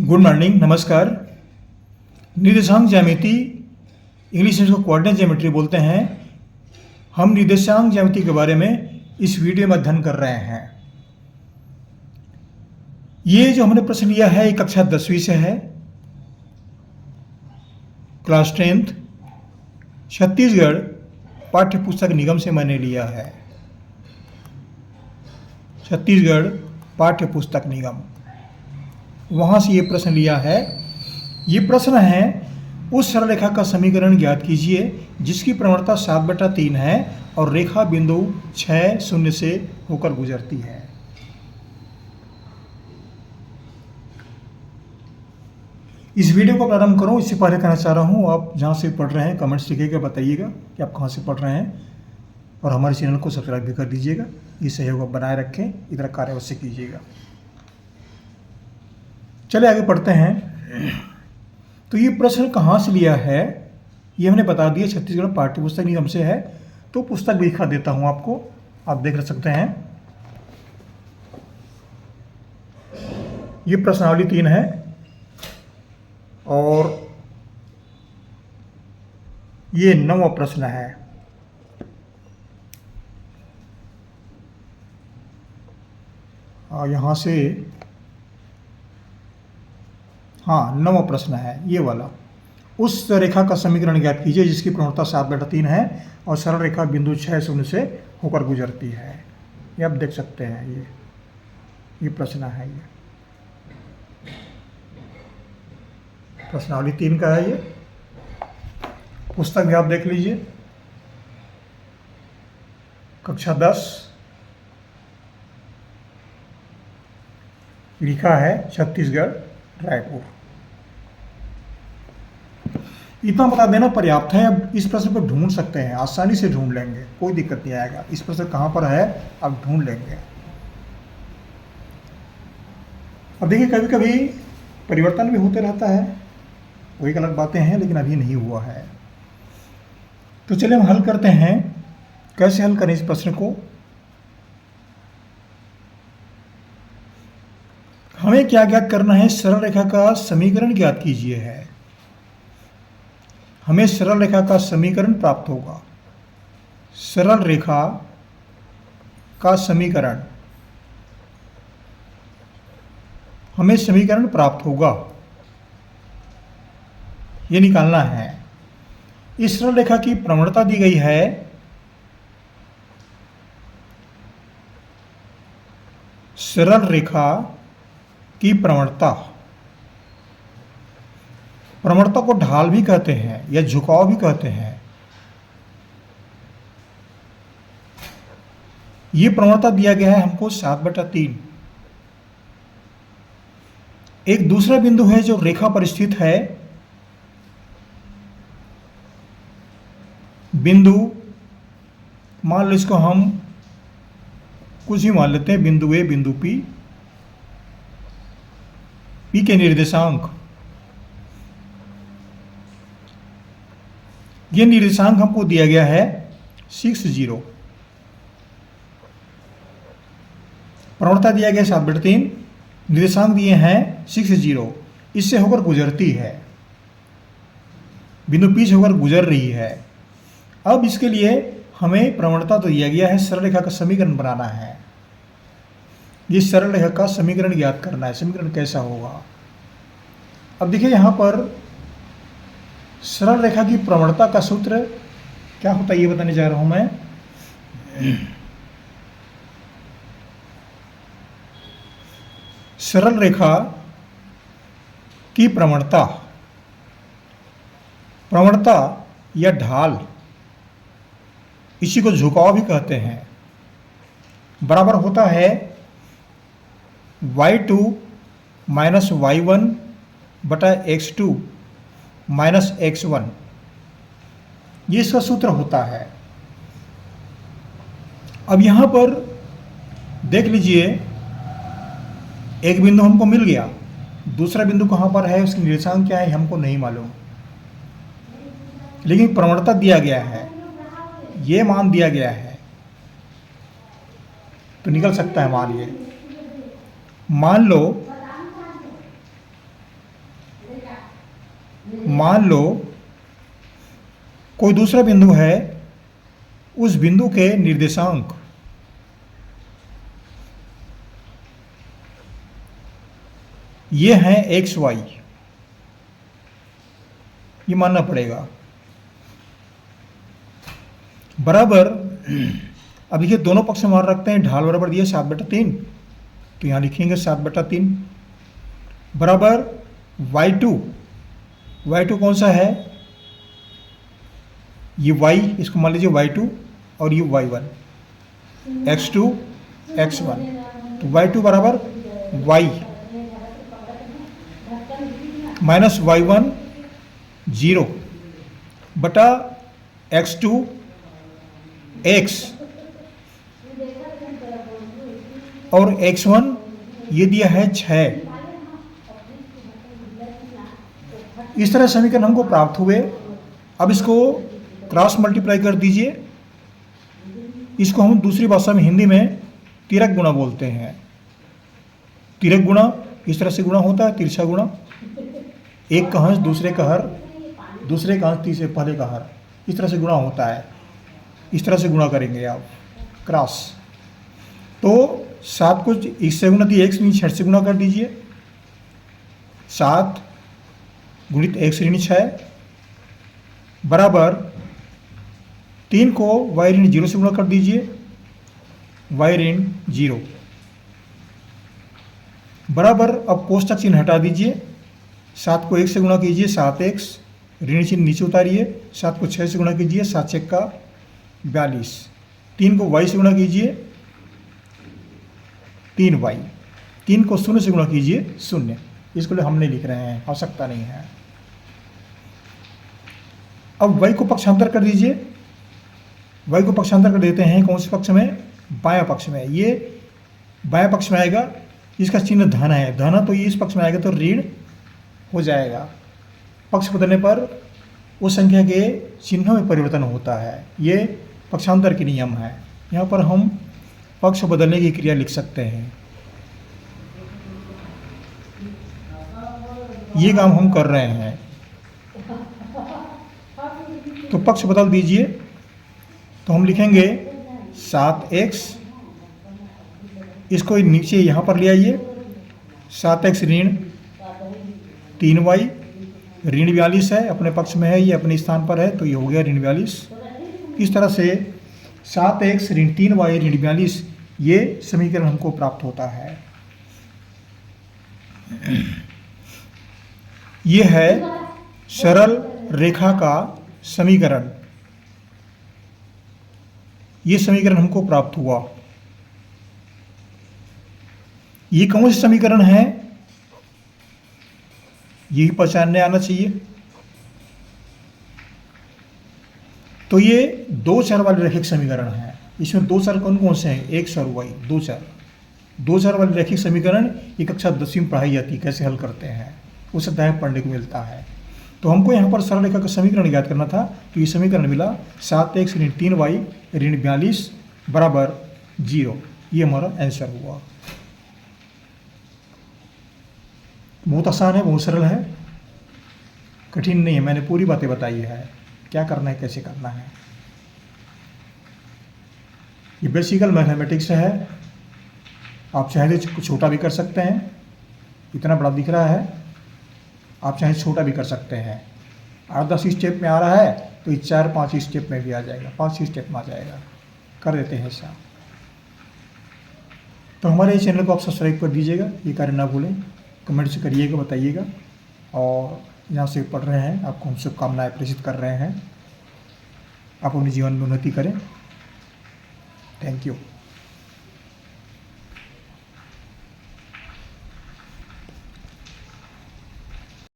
Good morning, नमस्कार। निर्देशांक ज्यामिति, इंग्लिश में इसको कोऑर्डिनेट ज्योमेट्री बोलते हैं। हम निर्देशांक ज्यामिति के बारे में इस वीडियो में अध्ययन कर रहे हैं। ये जो हमने प्रश्न लिया है, ये कक्षा 10वीं से है, क्लास 10th, छत्तीसगढ़ पाठ्य पुस्तक निगम से मैंने लिया है। छत्तीसगढ़ पाठ्य पुस्तक निगम, वहाँ से ये प्रश्न लिया है। ये प्रश्न है, उस सरल रेखा का समीकरण ज्ञात कीजिए जिसकी प्रवणता 7/3 है और रेखा बिंदु 6, 0 से होकर गुजरती है। इस वीडियो को प्रारंभ करूं इससे पहले कहना चाह रहा हूं, आप जहां से पढ़ रहे हैं कमेंट्स लिखिएगा, बताइएगा कि आप कहां से पढ़ रहे हैं और हमारे चैनल को सब्सक्राइब भी कर दीजिएगा। ये सहयोग बनाए रखें, इधर कार्य अवश्य कीजिएगा। चलिए आगे पढ़ते हैं। तो ये प्रश्न कहाँ से लिया है ये हमने बता दिया, छत्तीसगढ़ पाठ्य पुस्तक निगम से है। तो पुस्तक भी दिखा देता हूँ आपको, आप देख सकते हैं। ये प्रश्नावली 3 है और ये 9वां प्रश्न है। यहाँ से 9वां प्रश्न है ये वाला। उस रेखा का समीकरण ज्ञात कीजिए जिसकी प्रवणता 7/3 है और सरल रेखा बिंदु 6, 0 से होकर गुजरती है। ये आप देख सकते हैं, ये प्रश्न है। ये प्रश्नावली 3 का है। ये पुस्तक भी आप देख लीजिए, कक्षा 10, लिखा है छत्तीसगढ़, रायपुर। इतना बता देना पर्याप्त है। अब इस प्रश्न को ढूंढ सकते हैं, आसानी से ढूंढ लेंगे, कोई दिक्कत नहीं आएगा। इस प्रश्न कहाँ पर है आप ढूंढ लेंगे। अब देखिए, कभी कभी परिवर्तन भी होते रहता है, वही अलग बातें हैं, लेकिन अभी नहीं हुआ है। तो चलिए हम हल करते हैं। कैसे हल करें इस प्रश्न को? हमें क्या ज्ञात करना है? सरल रेखा का समीकरण ज्ञात कीजिए है। हमें सरल रेखा का समीकरण प्राप्त होगा। सरल रेखा का समीकरण, हमें समीकरण प्राप्त होगा, ये निकालना है। इस सरल रेखा की प्रवणता दी गई है सरल रेखा की प्रवणता को ढाल भी कहते हैं या झुकाव भी कहते हैं। ये प्रवणता दिया गया है हमको 7/3। एक दूसरा बिंदु है जो रेखा पर स्थित है, बिंदु, मान लो इसको हम कुछ भी मान लेते हैं, बिंदु ए, बिंदु पी के निर्देशांक। ये निर्देशांक हमको दिया गया है 60। प्रवणता दिया गया 7/3, निर्देशांक दिए हैं 60। इससे होकर गुजरती है, बिंदु पी से होकर गुजर रही है। अब इसके लिए हमें प्रवणता तो दिया गया है, सरल रेखा का समीकरण बनाना है। ये सरल रेखा का समीकरण ज्ञात करना है। समीकरण कैसा होगा? अब देखिए, यहाँ पर सरल रेखा की प्रवणता का सूत्र क्या होता है ये बताने जा रहा हूं मैं। सरल रेखा की प्रवणता या ढाल, इसी को झुकाव भी कहते हैं, बराबर होता है y2 - y1 बटा x2 - x1। ये इसका सूत्र होता है। अब यहां पर देख लीजिए, एक बिंदु हमको मिल गया, दूसरा बिंदु कहां पर है, उसकी निर्देशांक क्या है हमको नहीं मालूम, लेकिन प्रवणता दिया गया है, ये मान दिया गया है, तो निकल सकता है मान। ये मान लो मान लो कोई दूसरा बिंदु है, उस बिंदु के निर्देशांक ये हैं एक्स वाई, ये मानना पड़ेगा, बराबर। अब देखिए दोनों पक्ष में मान रखते हैं, ढाल बराबर दिया 7/3, तो यहाँ लिखेंगे 7/3 बराबर y2 कौन सा है, ये y, इसको मान लीजिए y2 और ये y1, x2 x1, तो y2 बराबर y माइनस y1 0 बटा x2 x और x1 ये दिया है 6। इस तरह समीकरण हमको प्राप्त हुए। अब इसको क्रॉस मल्टीप्लाई कर दीजिए। इसको हम दूसरी भाषा में हिंदी में तिरक गुणा बोलते हैं। तिरक गुणा इस तरह से गुणा होता है, तिरछा गुणा, एक का अंश दूसरे का हर, दूसरे का अंश तीसरे पहले का हर, इस तरह से गुणा होता है। इस तरह से गुणा करेंगे आप क्रॉस। तो 7 को इससे गुणा दिए, x ऋण 6 से गुणा कर दीजिए। 7 गुणित x ऋण 6 बराबर 3 को y ऋण 0 से गुणा कर दीजिए, y ऋण 0 बराबर। अब कोष्टक चिन्ह हटा दीजिए। 7 को 1 से गुणा कीजिए, 7x, ऋण चिन्ह नीचे उतारिए। 7 को 6 से गुणा कीजिए, 7 6 का 42। 3 को y से गुणा कीजिए, 3y। 3 को 0 से गुणा कीजिए, 0। इसको हम नहीं लिख रहे हैं, आवश्यकता नहीं है। अब y को पक्षांतर कर दीजिए। y को पक्षांतर कर देते हैं कौन से पक्ष में, बायां पक्ष में। ये बायां पक्ष में आएगा, इसका चिन्ह धन है, धन, तो ये इस पक्ष में आएगा तो ऋण हो जाएगा। पक्ष बदलने पर उस संख्या के चिन्हों में परिवर्तन होता है। ये पक्षांतर के नियम है। यहाँ पर हम पक्ष बदलने की क्रिया लिख सकते हैं। ये काम हम कर रहे हैं। तो पक्ष बदल दीजिए। तो हम लिखेंगे 7x, इसको नीचे यहाँ पर ले आइए, 7x ऋण 3y, ऋण 42 है, अपने पक्ष में है, ये अपने स्थान पर है, तो ये हो गया ऋण 42। इस तरह से 7x ऋण 3y ऋण 42 ये समीकरण हमको प्राप्त होता है। ये है सरल रेखा का समीकरण। ये समीकरण हमको प्राप्त हुआ। ये कौन से समीकरण है, यही पहचानने आना चाहिए। तो ये 2 चर वाले रैखिक समीकरण है। इसमें 2 चर कौन कौन से हैं, x और y, 2 चर। 2 चर वाले रैखिक समीकरण ये कक्षा 10वीं में पढ़ाई जाती है, कैसे हल करते हैं, उस अध्याय में पढ़ने को मिलता है। तो हमको यहाँ पर सरल रेखा का समीकरण ज्ञात करना था। तो ये समीकरण मिला 7x ऋण 3y ऋण 42 बराबर 0। ये हमारा आंसर हुआ। बहुत आसान है, बहुत सरल है, कठिन नहीं है। मैंने पूरी बातें बताई है, क्या करना है, कैसे करना है। ये बेसिकल मैथमेटिक्स है। आप चाहे तो छोटा भी कर सकते हैं, इतना बड़ा दिख रहा है, आप चाहे छोटा भी कर सकते हैं। 8-10 स्टेप में आ रहा है तो 4-5 स्टेप में भी आ जाएगा, 5 स्टेप में आ जाएगा, कर देते हैं ऐसा। तो हमारे चैनल को आप सब्सक्राइब कर दीजिएगा, ये कार्य ना भूलें। कमेंट से करिएगा, बताइएगा। और यहाँ से पढ़ रहे हैं, आपको हम शुभकामनाएं प्रेषित कर रहे हैं। आप अपने जीवन में उन्नति करें। Thank you.